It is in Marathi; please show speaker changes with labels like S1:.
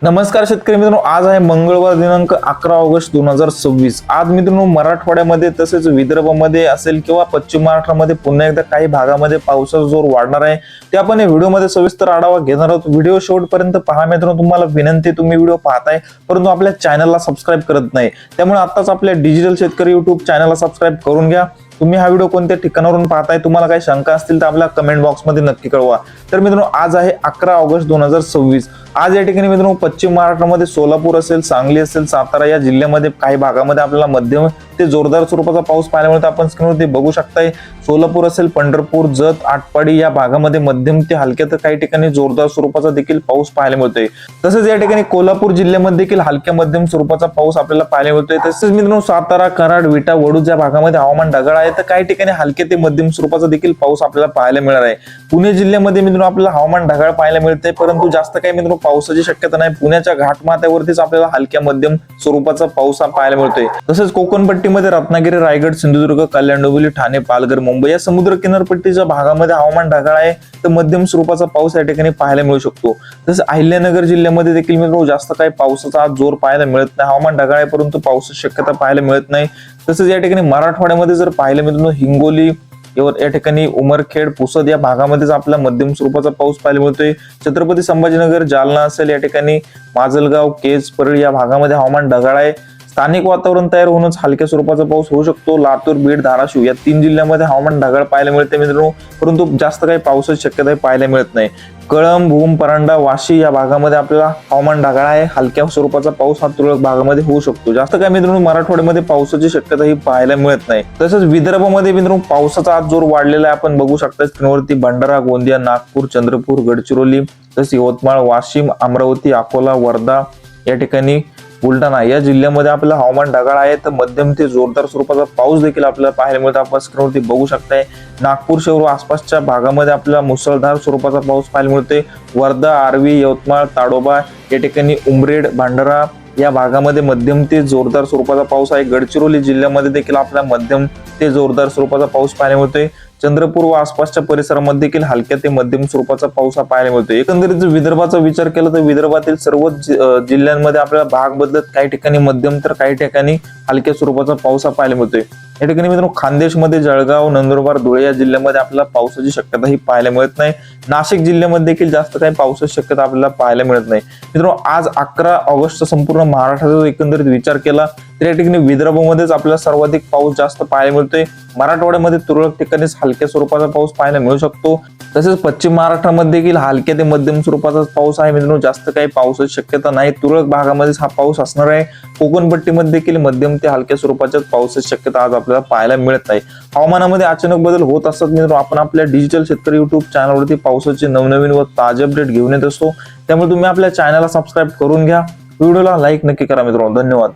S1: नमस्कार शेतकरी मित्रांनो, आज आहे मंगळवार दिनांक 11 ऑगस्ट 2026। आज मित्रांनो मराठवाड्यामध्ये तसेच विदर्भामध्ये असेल किंवा पश्चिम महाराष्ट्रामध्ये पुन्हा एकदा काही भागामध्ये पावसाचा जोर वाढणार आहे। ते आपण या व्हिडिओमध्ये सविस्तर आढावा घेणार आहोत। व्हिडिओ शेवटपर्यंत पहा मित्रांनो। तुम्हाला विनंती, तुम्ही व्हिडिओ पाहताय परंतु आपल्या चॅनलला सबस्क्राईब करत नाही, त्यामुळे आताच आपल्या डिजिटल शेतकरी YouTube चॅनलला सबस्क्राईब करून घ्या। तुम्ही हा व्हिडिओ कोणत्या ठिकाणावरून पाहताय, तुम्हाला काही शंका असतील तर आपल्या कमेंट बॉक्समध्ये नक्की कळवा। तर मित्रांनो, आज आहे 11 ऑगस्ट 2026। आज या ठिकाणी मित्रांनो पश्चिम महाराष्ट्रामध्ये सोलापूर असेल, सांगली असेल, सातारा या जिल्ह्यामध्ये काही भागामध्ये आपल्याला मध्यम ते जोरदार स्वरूपाचा पाऊस पाहायला मिळतो। आपण स्क्रीनवरती बघू शकताय, सोलापूर असेल, पंढरपूर, जत, आटपाडी या भागामध्ये मध्यम ते हलक्या तर काही ठिकाणी जोरदार स्वरूपाचा देखील पाऊस पाहायला मिळतोय। तसेच या ठिकाणी कोल्हापूर जिल्ह्यामध्ये देखील हलक्या मध्यम स्वरूपाचा पाऊस आपल्याला पाहायला मिळतोय। तसेच मित्रांनो सातारा, कराड, विटा, वडूज या भागामध्ये हवामान ढगाळ आहे, तर काही ठिकाणी हलके ते मध्यम स्वरूपाचा देखील पाऊस आपल्याला पाहायला मिळणार आहे। पुणे जिल्ह्यामध्ये मित्रांनो आपल्याला हवामान ढगाळ पाहायला मिळते, परंतु जास्त काही मित्रांनो पावसाची शक्यता नाही। पुण्याच्या घाटमाथ्यावरतीच आपल्याला हलक्या मध्यम स्वरूपाचा पाऊस पाहायला मिळतोय। तसेच कोकण पट्टीमध्ये रत्नागिरी, रायगड, सिंधुदुर्ग, कल्याण, डोंबिवली, ठाणे, पालघर, मुंबई या समुद्र किनारपट्टीच्या भागामध्ये हवामान ढगाळ आहे, तर मध्यम स्वरूपाचा पाऊस या ठिकाणी पाहायला मिळू शकतो। तसेच अहिल्यानगर जिल्ह्यामध्ये देखील मित्रांनो जास्त काही पावसाचा जोर पाहायला मिळत नाही। हवामान ढगाळ आहे परंतु पावसाची शक्यता पाहायला मिळत नाही। तसेच या ठिकाणी मराठवाड्यामध्ये जर पाहायला मित्रांनो हिंगोली या ठिकाणी उमरखेड, पुसद या भागामध्येच आपल्याला मध्यम स्वरूपाचा पाऊस पाहायला मिळतोय। छत्रपती संभाजीनगर, जालना असेल, या ठिकाणी माजलगाव, केज, परळी या भागामध्ये हवामान ढगाळ आहे। स्थानिक वातावरण तयार होऊनच हलक्या स्वरूपाचा पाऊस होऊ शकतो। लातूर, बीड, धाराशिव या 3 जिल्ह्यामध्ये हवामान ढगाळ पाहायला मिळते मित्रांनो, परंतु जास्त काही पावसाची शक्यता पाहायला मिळत नाही। कळंब, भूम, परांडा, वाशी या भागामध्ये आपल्याला हवामान ढगाळ आहे। हलक्या स्वरूपाचा पाऊस हा तुरळक भागामध्ये होऊ शकतो। जास्त काय मित्रांनो मराठवाड्यामध्ये पावसाची शक्यता ही पाहायला मिळत नाही। तसेच विदर्भामध्ये मित्रांनो पावसाचा आज जोर वाढलेला आहे। आपण बघू शकता स्क्रीनवरती भंडारा, गोंदिया, नागपूर, चंद्रपूर, गडचिरोली, तसेच यवतमाळ, वाशिम, अमरावती, अकोला, वर्धा या ठिकाणी बुलढाणा या जिल्ह्यामध्ये आपल्याला हवामान ढगाळ आहे, तर मध्यम ते जोरदार स्वरूपाचा पाऊस देखील आपल्याला पाहायला मिळतो। आपण स्क्रीनवरती बघू शकताय नागपूर शहर व आसपासच्या भागामध्ये आपल्याला मुसळधार स्वरूपाचा पाऊस पाहायला मिळतोय। वर्धा, आर्वी, यवतमाळ, ताडोबा या ठिकाणी उमरेड, भंडारा या भागामध्ये मध्यम ते जोरदार स्वरूपाचा पाऊस आहे। गडचिरोली जिल्ह्यामध्ये देखील आपल्याला मध्यम ते जोरदार स्वरूपाचा पाऊस पाहायला मिळतोय। चंद्रपूर व आसपासच्या परिसरामध्ये देखील हलक्या ते मध्यम स्वरूपाचा पाऊस पाहायला मिळतोय। एकंदरीत विदर्भाचा विचार केला तर विदर्भातील सर्वच जिल्ह्यांमध्ये आपल्याला भाग बदलत काही ठिकाणी मध्यम तर काही ठिकाणी हलक्या स्वरूपाचा पाऊस पाहायला मिळतोय। या ठिकाणी मित्रांनो खानदेशमध्ये जळगाव, नंदुरबार, धुळे या जिल्ह्यामध्ये आपल्याला पावसाची शक्यता ही पाहायला मिळत नाही। नाशिक जिल्ह्यामध्ये देखील जास्त काही पावसाची शक्यता आपल्याला पाहायला मिळत नाही। मित्रांनो आज 11 ऑगस्ट संपूर्ण महाराष्ट्राचा एकंदरीत विचार केला तर या ठिकाणी विदर्भामध्येच आपल्याला सर्वाधिक पाऊस जास्त पाहायला मिळतोय। मराठवाड्यामध्ये तुरळक ठिकाणीच हलक्या स्वरूपाचा पाऊस पाहायला मिळू शकतो। तसेच पश्चिम महाराष्ट्रामध्ये देखील हलक्या ते मध्यम स्वरूपाचा पाऊस आहे मित्रांनो, जास्त काही पावसाची शक्यता नाही। तुरळक भागामध्येच हा पाऊस असणार आहे। कोकण पट्टीमध्ये देखील मध्यम ते हलक्या स्वरूपाच्या पावसाची शक्यता आज आपल्याला पाहायला मिळत नाही। हवामानामध्ये अचानक बदल होत असतात मित्रांनो, आपण आपल्या डिजिटल शेतकरी YouTube चॅनलवरती पावसाचे नवनवीन व ताजे अपडेट घेऊन येत असतो, त्यामुळे तुम्ही आपल्या चॅनलला सबस्क्राईब करून घ्या। व्हिडिओला लाईक नक्की करा मित्रांनो। धन्यवाद।